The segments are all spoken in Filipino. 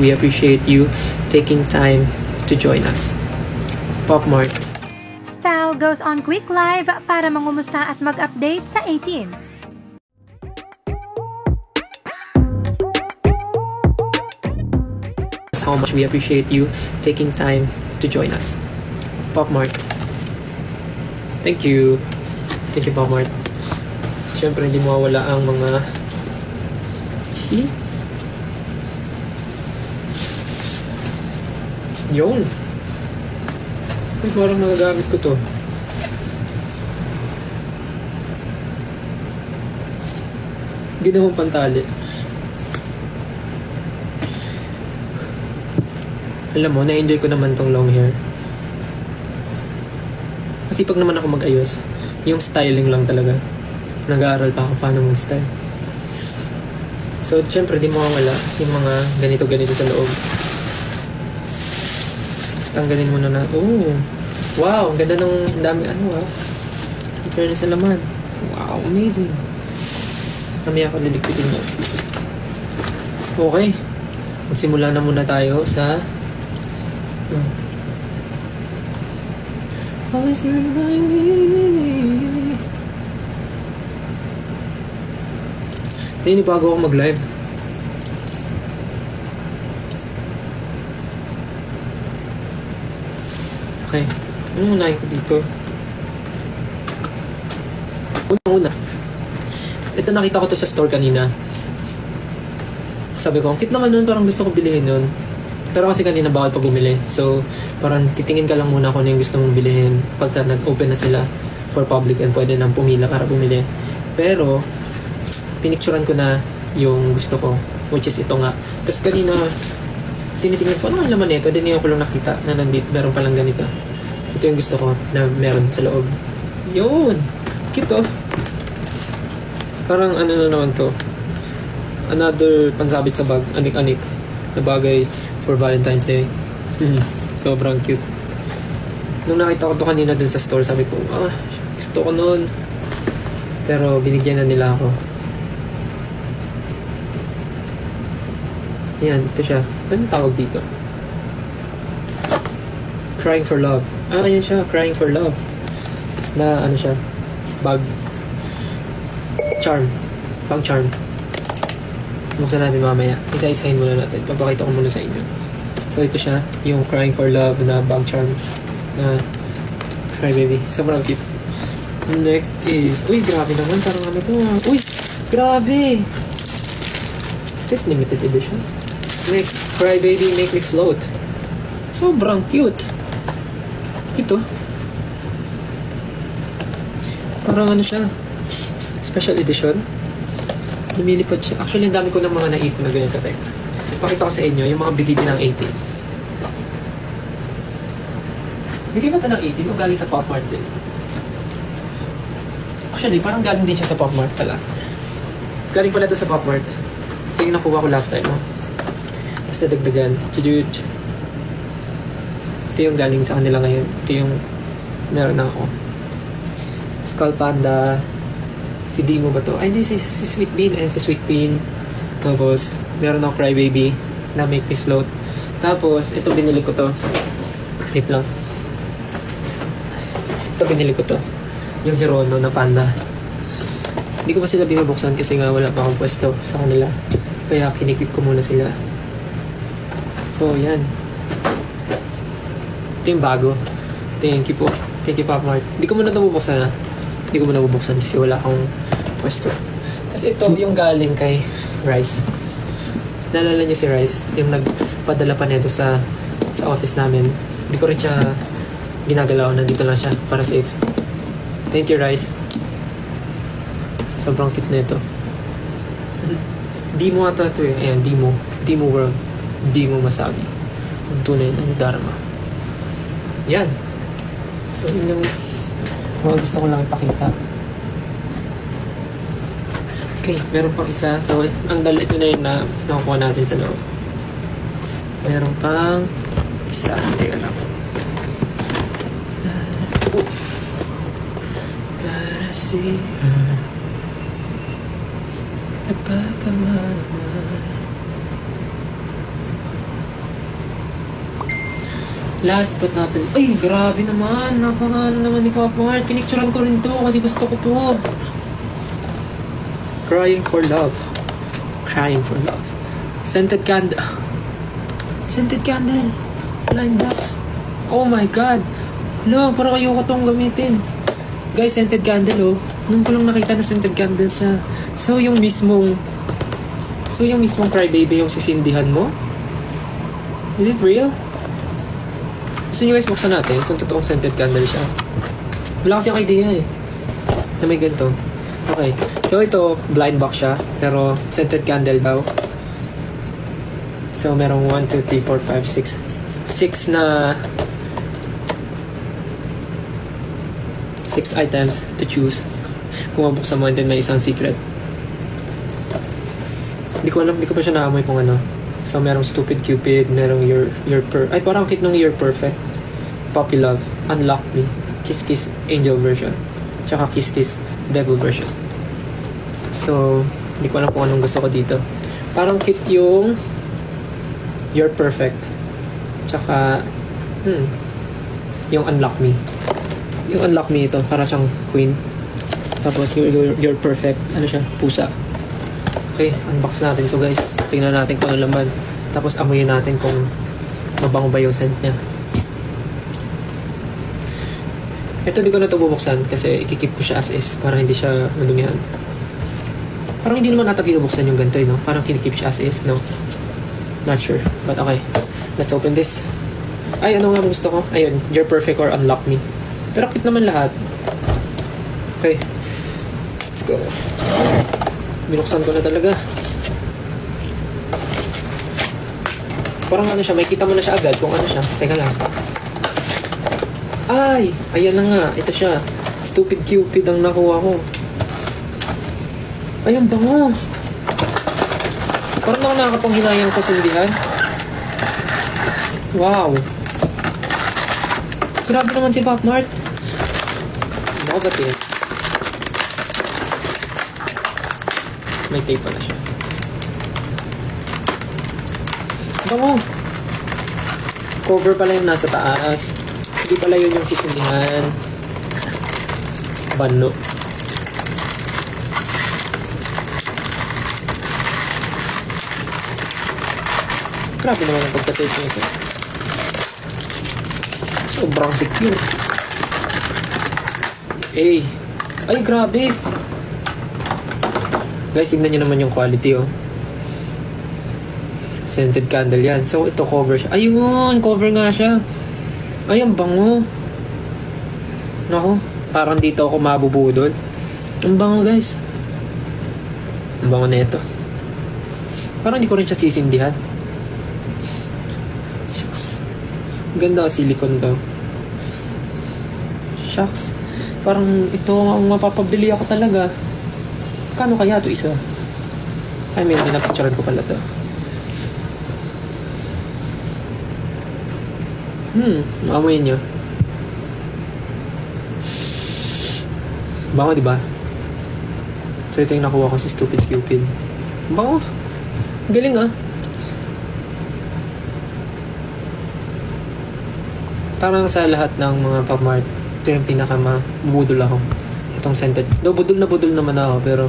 we appreciate you taking time to join us. Pop Mart. Style goes on quick live para mangumusta at mag-update sa 18. How much we appreciate you taking time to join us. Pop Mart. Thank you. Thank you, Pop Mart. Siyempre, hindi mawawala ang mga yun. Ay, parang nagagamit ko to. Ginawang pantali. Alam mo, na-enjoy ko naman tong long hair. Kasi pag naman ako mag-ayos, yung styling lang talaga. Nag-aaral pa ako paano mag-style. So, syempre, di mawawala yung mga ganito-ganito sa loob. Tanggalin mo na. Oh! Wow! Ang ganda ng dami. Ano ah? Fairness sa laman. Wow! Amazing! Kami ako liligpitin niya. Okay. Magsimula na muna tayo sa always remind me. Hindi bago ako mag-live. Okay. Ano unahin ko dito? Una. Ito nakita ko to sa store kanina. Sabi ko, ang cute naman nun, parang gusto ko bilihin nun. Pero kasi kanina bawal pa bumili. So, parang titingin ka lang muna kung ano yung gusto mong bilihin pagka nag-open na sila for public and pwede nang pumila para bumili. Pero, pinicturean ko na yung gusto ko, which is ito nga. Tapos kanina, tinitingnan ko, ano ang laman nito? Then ko lang nakita na nandito, meron palang ganito. Ito yung gusto ko na meron sa loob. Yun! Cute oh! Parang ano na naman to. Another pansabit sa bag, anik-anik na bagay for Valentine's Day. Sobrang cute. Nung nakita ko to kanina dun sa store, sabi ko, gusto ko nun. Pero binigyan na nila ako. Yan, ito siya. Anong tawag dito? Crying for Love. Ayan siya, Crying for Love. Na ano siya, bag. Charm. Pang charm. Buksan natin mamaya. Isa-isahin muna natin. Papakita ko muna sa inyo. So, ito siya. Yung Crying for Love na bag charm. Na Cry Baby. Sobrang cute. Next is... Uy, grabe naman. Parang ano to. Uy, grabe! Is this limited edition? Cry Baby, Make Me Float. Sobrang cute. Cute oh. Parang ano siya. Special edition. Lumilipad siya. Actually, ang dami ko ng mga naipon na ganito. Pakita ko sa inyo yung mga bigay din ng 18. Bigay ba ito ng 18 o galing sa Pop Mart din? Actually, parang galing din siya sa Pop Mart pala. Galing pala ito sa Pop Mart. Ito yung nakuha ko last time. Tapos nadagdagan. Ito yung galing sa kanila ngayon. Ito yung meron na ako. Skull Panda. Si Dimo ba to? Ay, hindi, si Sweet Bean. Ayun, si Sweet Bean. Tapos, meron ako Cry Baby na Make Me Float. Tapos, ito binili ko to. Wait lang. Ito binili ko to. Yung Hirono na panda. Hindi ko pa sila binubuksan kasi nga wala pa akong pwesto sa kanila. Kaya kinikip ko muna sila. So, yan. Ito yung bago. Thank you po. Thank you, Pop Mart. Hindi ko muna ito bubuksan ha. Hindi ko muna bubuksan kasi wala akong pwesto. Tapos ito yung galing kay Rice. Naalala niyo si Rice? Yung nagpadala pa nito sa office namin. Hindi ko rin siya ginagalaw. Nandito lang siya para safe. Thank you, Rice. Sobrang cute na ito. Dimo ata ito eh. Ayan, Dimo. Dimo World. Dimo Masabi. Ang tunay na Dharma. Yan. So, yun yung mga gusto ko lang ipakita. Okay, meron pang isa. So, ang dala ito na yun na nakukuha natin sa loob. Meron pang isa. Teka lang. Oof. Gotta see her. Napagkamama. Last but not least. Ay, grabe naman. Napakano naman ni Pop Mart. Pinicturean ko rin to kasi gusto ko to. Crying for love. Crying for love. Scented candle. Scented candle. Blind box. Oh my god. No, parang ayoko tong gamitin. Guys, scented candle oh. Nung ko lang nakita na scented candle siya. So yung mismong crybaby yung sisindihan mo? Is it real? Gusto nyo guys buksan natin kung totoong scented candle siya. Wala kasi yung idea eh. Na may ganito. Okay. So ito, blind box siya. Pero scented candle daw. So merong 1, 2, 3, 4, 5, 6 na 6 items to choose. Kung mabuksan mo and then may isang secret. Hindi ko alam, hindi ko pa siya naamoy kung ano. So, merong Stupid Cupid, merong ay, parang kit nung You're Perfect. Puppy Love, Unlock Me, Kiss Kiss Angel version, tsaka Kiss Kiss Devil version. So, hindi ko alam kung anong gusto ko dito. Parang kit yung You're Perfect, tsaka yung Unlock Me. Yung Unlock Me ito, para siyang queen. Tapos, You're Perfect, ano siya, pusa. Okay, unbox natin to guys. Tingnan natin kung ano laman. Tapos amuyin natin kung mabango ba yung scent niya. Ito di ko na ito bubuksan kasi ikikip ko siya as is para hindi siya madumihan. Parang hindi naman nata binubuksan yung ganito no? Parang kinikip siya as is, no? Not sure. But okay, let's open this. Ay, ano nga gusto ko? Ayun, You're Perfect or Unlock Me. Pero cute naman lahat. Okay, let's go. Binuksan ko na talaga. Parang ano siya, may kita mo na siya agad kung ano siya. Teka lang. Ay! Ayan na nga. Ito siya. Stupid Cupid ang nakuha ko. Ay, ang bango. Parang ako nakakapanghinayang ko sindihan. Wow. Grabe naman si Pop Mart. Innovative. May tape pa na siya. Bango! Cover pala yung nasa taas. Hindi pala yun yung sisindihan. Bano. Grabe naman ang pagka-tape nito. Sobrang secure. Ay, grabe! Guys, tignan nyo naman yung quality, oh. Scented candle yan. So, ito cover siya. Ayun! Cover nga siya. Ay, ang bango. Naku, parang dito ako mabubudol. Ang bango, guys. Ang bango na ito. Parang hindi ko rin siya sisindihan. Shucks. Ganda silicone to. Shucks. Parang ito ang mapapabili ako talaga. Kano kaya ito isa? Ay, may napicturean ko pala ito. Maamoy nyo. Bango, diba? So, ito yung nakuha ko si Stupid Cupid. Bango. Galing, ah. Parang sa lahat ng mga Pop Mart, ito yung pinaka-mabudol ako. Itong scented. Do, budol naman ako, pero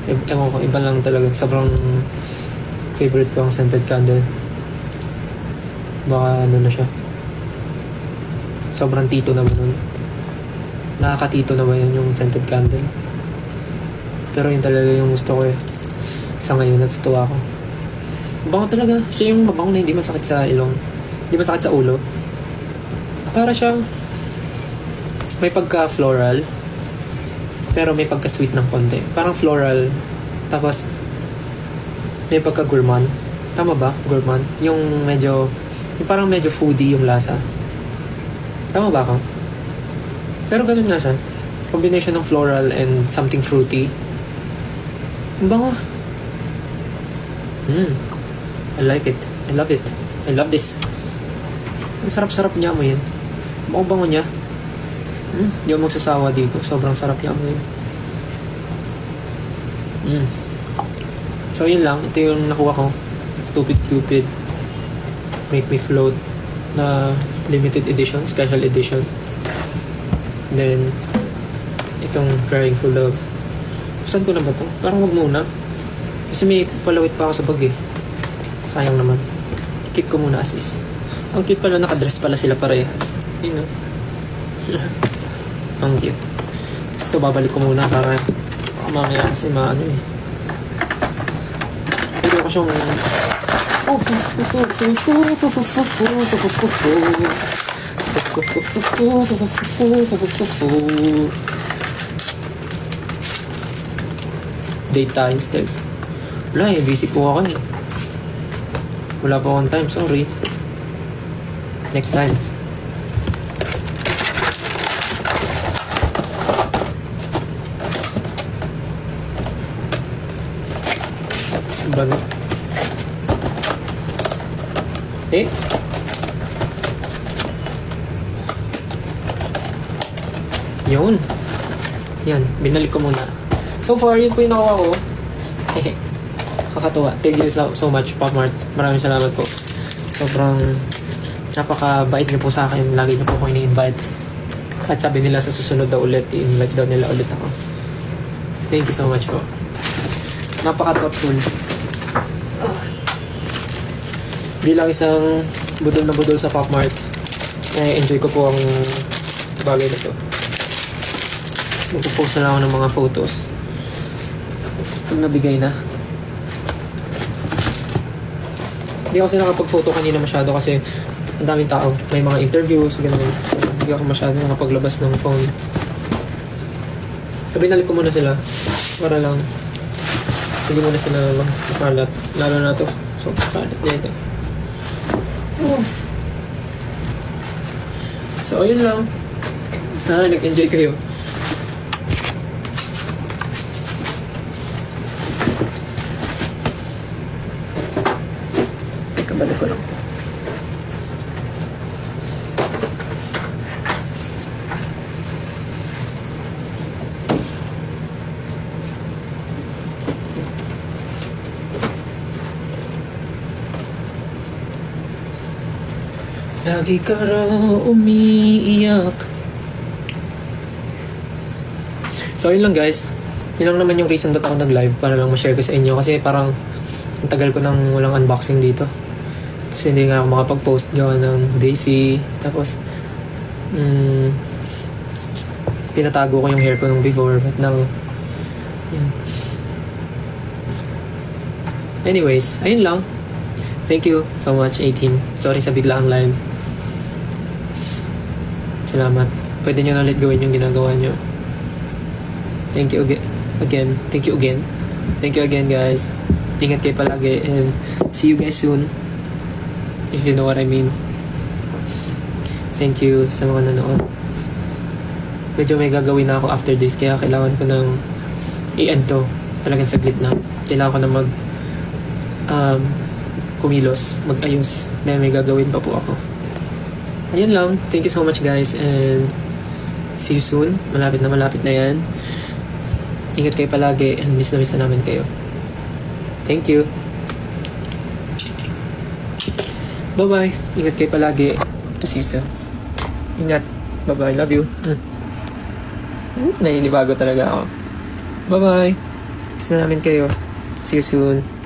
ewan ko, iba lang talaga. Sobrang favorite ko ang scented candle. Baka ano na siya. Sobrang tito naman nun. Nakakatito naman yun yung scented candle. Pero yun talaga yung gusto ko eh. Sa ngayon, natutuwa ako. Mabango talaga. Siya yung mabango na hindi masakit sa ilong. Hindi masakit sa ulo. Para siyang may pagka-floral. Pero may pagka-sweet ng konti. Parang floral. Tapos, may pagka-gourmand. Tama ba? Gourmand? Yung parang medyo foodie yung lasa. Tama ba ako? Pero ganun nga siya. Combination ng floral and something fruity. Ang bango. I like it. I love it. I love this. Ang sarap-sarap niya mo yun. Bango-bango niya. Hindi ako magsasawa dito. Sobrang sarap niya mo yun. So yun lang. Ito yung nakuha ko. Stupid Cupid. Make me float. na limited edition, special edition. Then, itong Crying for Love. Saan ko na ba to? Parang wag muna. Kasi may palawit pa ako sa bag eh. Sayang naman. Keep ko muna as is. Ang cute pala, nakadress pala sila parehas. Yun know? Ang cute. Tapos ito babalik ko muna para mamaya kasi maano eh. Pwede ko siyang date tayo instead. Wala eh, busy po ako eh. Wala pa akong time, sorry. Next time. Ba na? Eh? Yun. Yan, binalik ko muna. So far, yun po yung nakuha ko. Kakatuwa. Thank you so much, Pop Mart. Maraming salamat po. Sobrang napaka-bait niyo po sa akin. Lagi niyo po ako ini-invite. At sabi nila sa susunod daw ulit, i-invite daw nila ulit ako. Thank you so much po. Napaka-thoughtful. Bilang isang budol na budol sa Pop Mart, enjoy ko po ang bagay na to. Magpo-post na lang ako ng mga photos pag nabigay na. Hindi ako nakapag-photo kanina masyado kasi ang daming tao. May mga interviews, gano'n. So, hindi ako masyado nakapaglabas ng phone. So, binalik ko muna sila para lang hindi muna sila makalat. Lalo na to. So, kalat na ito. So, ayun lang. Sana nag-enjoy kayo. Balik ko lang. Lagi ka raw umiiyak. So yun lang guys. Yun lang naman yung reason ba't ako nag-live, para lang ma-share ko sa inyo. Kasi parang ang tagal ko nang walang unboxing dito. Kasi hindi nga ako makapag-post gawa ng busy. Tapos, tinatago ko yung hair ko nung before. But now, yun. Anyways, ayun lang. Thank you so much, 18. Sorry sa biglaang live. Salamat. Pwede nyo na ulit gawin yung ginagawa nyo. Thank you again. Thank you again. Thank you again, guys. Ingat kayo palagi and see you guys soon. If you know what I mean. Thank you sa mga nanood. Medyo may gagawin na ako after this, kaya kailangan ko ng i-end to. Talagang saglit na. Kailangan ko na kumilos, mag-ayos. Dahil may gagawin pa po ako. Ayun lang. Thank you so much guys and see you soon. Malapit na yan. Ingat kayo palagi and miss na namin kayo. Thank you. Bye-bye. Ingat kayo palagi. To see you soon. Ingat. Bye-bye. Love you. Naninibago talaga ako. Bye-bye. Miss na namin kayo. See you soon.